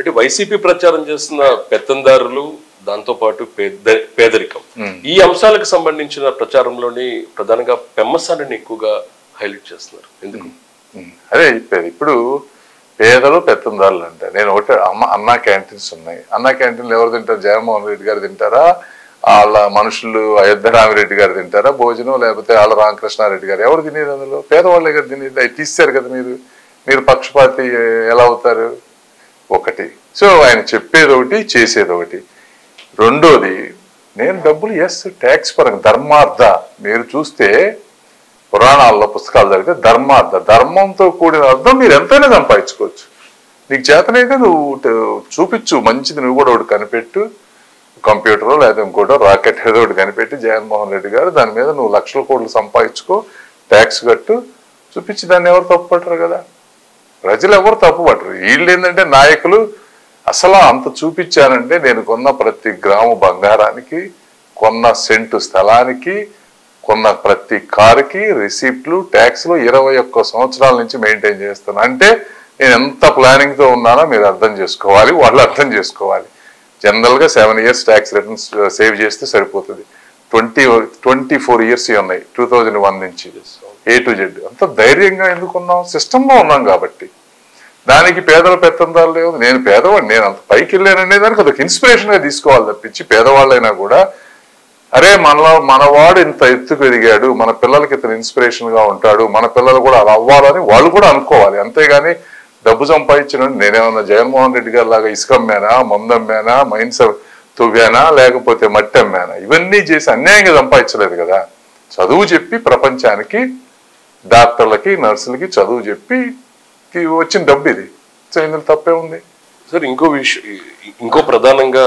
అంటే వైసీపీ ప్రచారం చేస్తున్న పెత్తందారులు, దాంతో పాటు పేదరికం, ఈ అంశాలకు సంబంధించిన ప్రచారంలోని ప్రధానంగా పెమ్మసానిని ఎక్కువగా హైలైట్ చేస్తున్నారు. ఎందుకు? అదే చెప్పేది. ఇప్పుడు పేదలు పెత్తందారులు అంటే నేను ఒకటి అన్నా క్యాంటీన్స్ ఉన్నాయి. అన్నా క్యాంటీన్లు ఎవరు తింటారు? జగన్మోహన్ రెడ్డి గారు తింటారా? వాళ్ళ మనుషులు అయోధ్య రామిరెడ్డి గారు తింటారా భోజనం? లేకపోతే వాళ్ళ రామకృష్ణారెడ్డి గారు ఎవరు తినేది? అందులో పేదవాళ్ళే కదా తినేది. అవి తీశారు కదా మీరు పక్షపాతి ఎలా అవుతారు? ఒకటి. సో ఆయన చెప్పేది ఒకటి, చేసేది ఒకటి. రెండోది, నేను డబ్బులు ట్యాక్స్ పరంగా ధర్మార్థ మీరు చూస్తే పురాణాల్లో పుస్తకాలు చదివితే ధర్మార్థ, ధర్మంతో కూడిన అర్థం మీరు ఎంతైనా సంపాదించుకోవచ్చు. నీకు చేతనైతే నువ్వు చూపించు, మంచిది నువ్వు కూడా ఒకటి కనిపెట్టు, కంప్యూటరో లేదా ఇంకోటో రాకెట్ ఏదో ఒకటి కనిపెట్టి జగన్మోహన్ రెడ్డి గారు దాని మీద నువ్వు లక్షల కోట్లు సంపాదించుకో, ట్యాక్స్ కట్టు, చూపించి దాన్ని ఎవరు తప్పుపట్టరు కదా. ప్రజలు ఎవరు తప్పుపట్టరు. వీళ్ళు ఏంటంటే నాయకులు అసలు అంత చూపించానంటే నేను కొన్న ప్రతి గ్రాము బంగారానికి, కొన్న సెంటు స్థలానికి, కొన్న ప్రతి కారుకి రిసిప్ట్లు, ట్యాక్స్లు 21 సంవత్సరాల నుంచి మెయింటైన్ చేస్తాను. అంటే నేను ఎంత ప్లానింగ్తో ఉన్నానో మీరు అర్థం చేసుకోవాలి, వాళ్ళు అర్థం చేసుకోవాలి. జనరల్గా 7 years ట్యాక్స్ రిటర్న్స్ సేవ్ చేస్తే సరిపోతుంది. 24 years ఉన్నాయి 2001 నుంచి A to Z. అంత ధైర్యంగా ఎందుకున్నాం? సిస్టంలో ఉన్నాం కాబట్టి. దానికి పేదల పెత్తందాలు లేవు. నేను పేదవాడిని, నేను అంత పైకి వెళ్ళాననే దానికి అదొక ఇన్స్పిరేషన్గా తీసుకోవాలి తప్పించి పేదవాళ్ళైనా కూడా అరే మనవాడు ఇంత ఎత్తుకు ఎదిగాడు, మన పిల్లలకి ఇతను ఇన్స్పిరేషన్గా ఉంటాడు, మన పిల్లలు కూడా అలా అవ్వాలని వాళ్ళు కూడా అనుకోవాలి. అంతేగాని డబ్బు సంపాదించిన నేనేమన్నా జగన్మోహన్ రెడ్డి గారి లాగా ఇసుక అమ్మానా, మందు అమ్మానా, మైన్స్ తువ్వానా, లేకపోతే మట్టి అమ్మానా? ఇవన్నీ చేసి అన్యాయంగా సంపాదించలేదు కదా. చదువు చెప్పి ప్రపంచానికి, డాక్టర్లకి, నర్సులకి చదువు చెప్పి వచ్చిన డబ్బు ఇది. సో ఇందులో తప్పే ఉంది సార్. ఇంకో ప్రధానంగా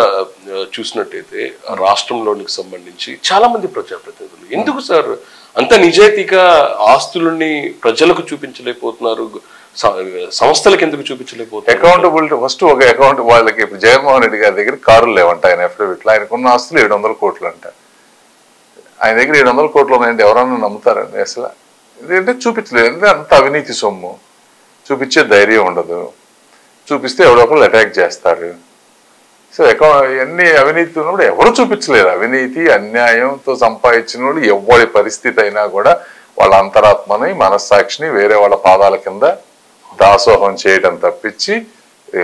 చూసినట్టయితే రాష్ట్రంలోనికి సంబంధించి చాలా మంది ప్రజాప్రతినిధులు ఎందుకు సార్ అంత నిజాయితీగా ఆస్తులని ప్రజలకు చూపించలేకపోతున్నారు, సంస్థలకు ఎందుకు చూపించలేకపోతున్నారు? అకౌంటబిలిటీ ఫస్ట్ ఒక అకౌంట్ వాళ్ళకి. ఇప్పుడు జగన్మోహన్ రెడ్డి గారి దగ్గర కారులు లేవంట ఆయన అఫిడవిట్లో. ఆయనకున్న ఆస్తులు 700 కోట్లు అంట. ఆయన దగ్గర 700 కోట్లు ఉన్నాయంటే ఎవరన్నా నమ్ముతారండి అసలు? ఎందుకంటే చూపించలేదు, ఎందుకంటే అంత అవినీతి సొమ్ము. చూపించే ధైర్యం ఉండదు, చూపిస్తే ఎవరొకరు అటాక్ చేస్తారు. సో ఇవన్నీ అవినీతి ఉన్నప్పుడు ఎవరు చూపించలేరు. అవినీతి అన్యాయంతో సంపాదించిన వాళ్ళు ఎవరి పరిస్థితి అయినా కూడా వాళ్ళ అంతరాత్మని, మనస్సాక్షిని వేరే వాళ్ళ పాదాల కింద దాసోహం చేయడం తప్పించి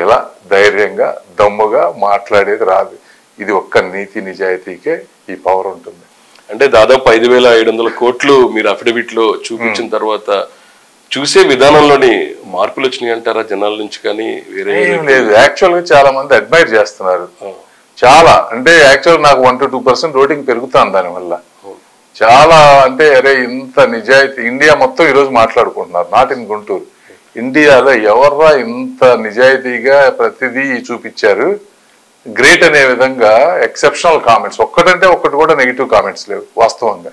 ఇలా ధైర్యంగా దమ్ముగా మాట్లాడేది రాదు. ఇది ఒక్క నీతి నిజాయితీకే ఈ పవర్ ఉంటుంది. అంటే దాదాపు 5,500 కోట్లు మీరు అఫిడవిట్ లో చూపించిన తర్వాత చూసే విధానంలోని మార్పులు వచ్చినాయి అంటారా జనాల నుంచి? కానీ వేరే లేదు. యాక్చువల్ గా చాలా మంది అడ్మైర్ చేస్తున్నారు. చాలా అంటే యాక్చువల్ నాకు 1 to 2% ఓటింగ్ పెరుగుతాను దానివల్ల. చాలా అంటే అరే ఇంత నిజాయితీ ఇండియా మొత్తం ఈరోజు మాట్లాడుకుంటున్నారు, నాట్ ఇన్ గుంటూరు. ఇండియాలో ఎవర్రా ఇంత నిజాయితీగా ప్రతిదీ చూపించారు, గ్రేట్ అనే విధంగా ఎక్సెప్షనల్ కామెంట్స్. ఒక్కటంటే ఒక్కటి కూడా నెగిటివ్ కామెంట్స్ లేవు వాస్తవంగా.